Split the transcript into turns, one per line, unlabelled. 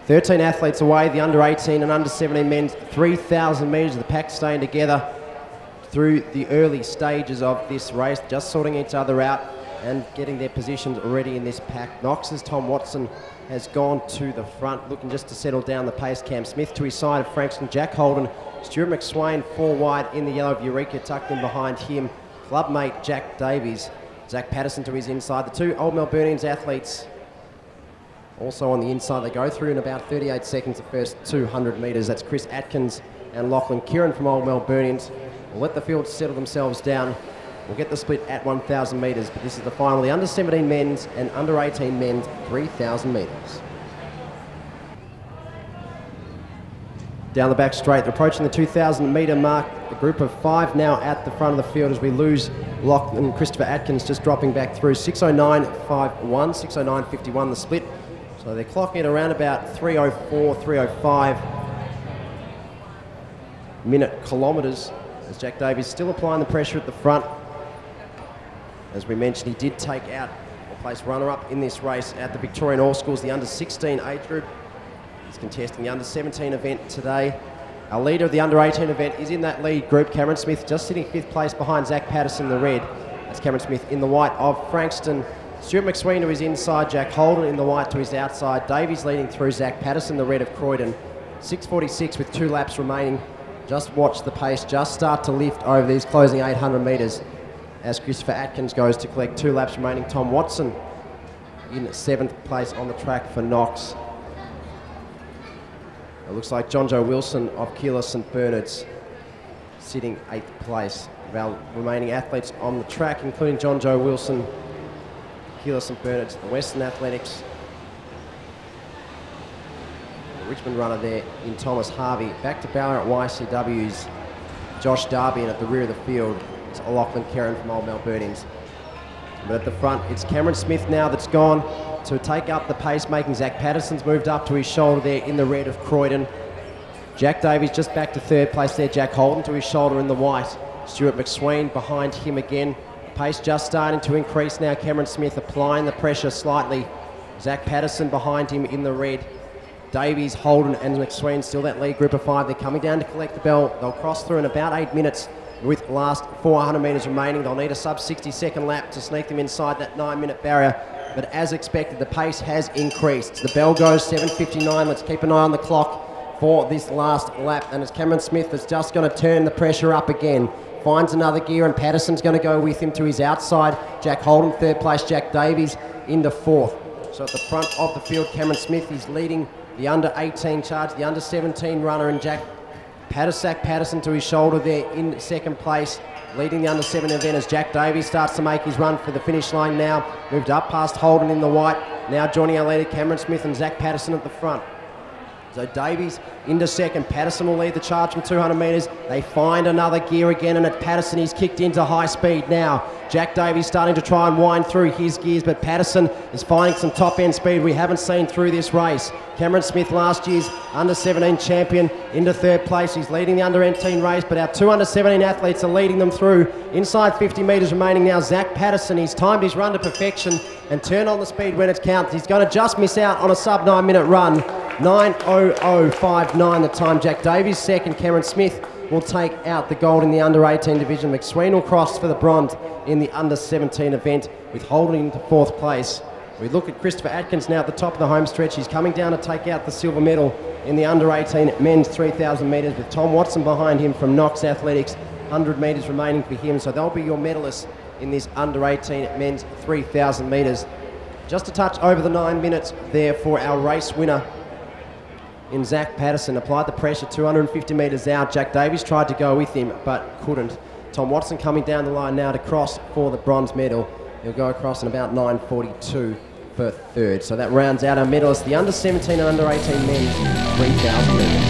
13 athletes away, the under 18 and under 17 men's 3,000 metres. The pack staying together through the early stages of this race, just sorting each other out and getting their positions ready in this pack. Knox's Tom Watson has gone to the front, looking just to settle down the pace. Cam Smith to his side of Frankston, Jack Holden, Stuart McSwain 4 wide in the yellow of Eureka, tucked in behind him. Clubmate Jack Davies, Zach Patterson to his inside. The two Old Melburnians athletes also on the inside. They go through in about 38 seconds the first 200 metres. That's Chris Atkins and Lachlan Kieran from Old Melburnians. We'll let the field settle themselves down. We'll get the split at 1,000 metres, but this is the final. The under 17 men's and under 18 men's 3,000 metres. Down the back straight, they're approaching the 2,000 metre mark. A group of 5 now at the front of the field as we lose Lachlan and Christopher Atkins just dropping back through. 6:09.51, 6:09.51 the split. So they're clocking at around about 3:04, 3:05 minute kilometres. As Jack Davies still applying the pressure at the front. As we mentioned, he did take out or place runner-up in this race at the Victorian All Schools, the under 16 age group. He's contesting the under 17 event today. Our leader of the under 18 event is in that lead group. Cameron Smith just sitting 5th place behind Zach Patterson, the red. That's Cameron Smith in the white of Frankston. Stuart McSween to his inside, Jack Holden in the white to his outside. Davies leading through, Zach Patterson, the red of Croydon. 6:46 with 2 laps remaining. Just watch the pace just start to lift over these closing 800 metres as Christopher Atkins goes to collect 2 laps remaining. Tom Watson in 7th place on the track for Knox. It looks like John Joe Wilson of Keilor St Bernard's sitting 8th place. Of our remaining athletes on the track, including John Joe Wilson, Keilor St Bernard's, the Western Athletics, Richmond runner there in Thomas Harvey. Back to Ballarat YCW's Josh Darby, and at the rear of the field is Lachlan Kieran from Old Melburnians. But at the front, it's Cameron Smith now that's gone to take up the pace, making Zach Patterson's moved up to his shoulder there in the red of Croydon. Jack Davies just back to 3rd place there. Jack Holden to his shoulder in the white. Stuart McSwain behind him again. Pace just starting to increase now. Cameron Smith applying the pressure slightly. Zach Patterson behind him in the red. Davies, Holden and McSween still that lead group of 5. They're coming down to collect the bell. They'll cross through in about 8 minutes with the last 400 metres remaining. They'll need a sub 60-second lap to sneak them inside that 9-minute barrier. But as expected, the pace has increased. The bell goes 7:59. Let's keep an eye on the clock for this last lap. And it's Cameron Smith that's just going to turn the pressure up again. Finds another gear and Patterson's going to go with him to his outside. Jack Holden 3rd place, Jack Davies into 4th. So at the front of the field, Cameron Smith is leading the under 18 charge, the under 17 runner, and Zach Patterson to his shoulder there in 2nd place. Leading the under 7 event as Jack Davies starts to make his run for the finish line now. Moved up past Holden in the white. Now joining our leader Cameron Smith and Zach Patterson at the front. So Davies into 2nd. Patterson will lead the charge from 200 metres. They find another gear again, and at Patterson he's kicked into high speed now. Jack Davies starting to try and wind through his gears, but Patterson is finding some top end speed we haven't seen through this race. Cameron Smith, last year's under 17 champion, into 3rd place. He's leading the under 18 race, but our 2 under 17 athletes are leading them through. Inside 50 metres remaining now. Zach Patterson, he's timed his run to perfection and turned on the speed when it counts. He's going to just miss out on a sub 9-minute run. 9:00.59 the time. Jack Davies 2nd. Cameron Smith will take out the gold in the under 18 division. McSween will cross for the bronze in the under 17 event, with Holden into 4th place. We look at Christopher Atkins now at the top of the home stretch. He's coming down to take out the silver medal in the under 18 men's 3,000 metres, with Tom Watson behind him from Knox Athletics. 100 metres remaining for him, so they'll be your medalists in this under 18 men's 3,000 metres. Just a touch over the 9 minutes there for our race winner in Zach Patterson. Applied the pressure 250 metres out. Jack Davies tried to go with him but couldn't. Tom Watson coming down the line now to cross for the bronze medal. He'll go across in about 9:42 for 3rd. So that rounds out our medalists, the under 17 and under 18 men's 3,000 metres.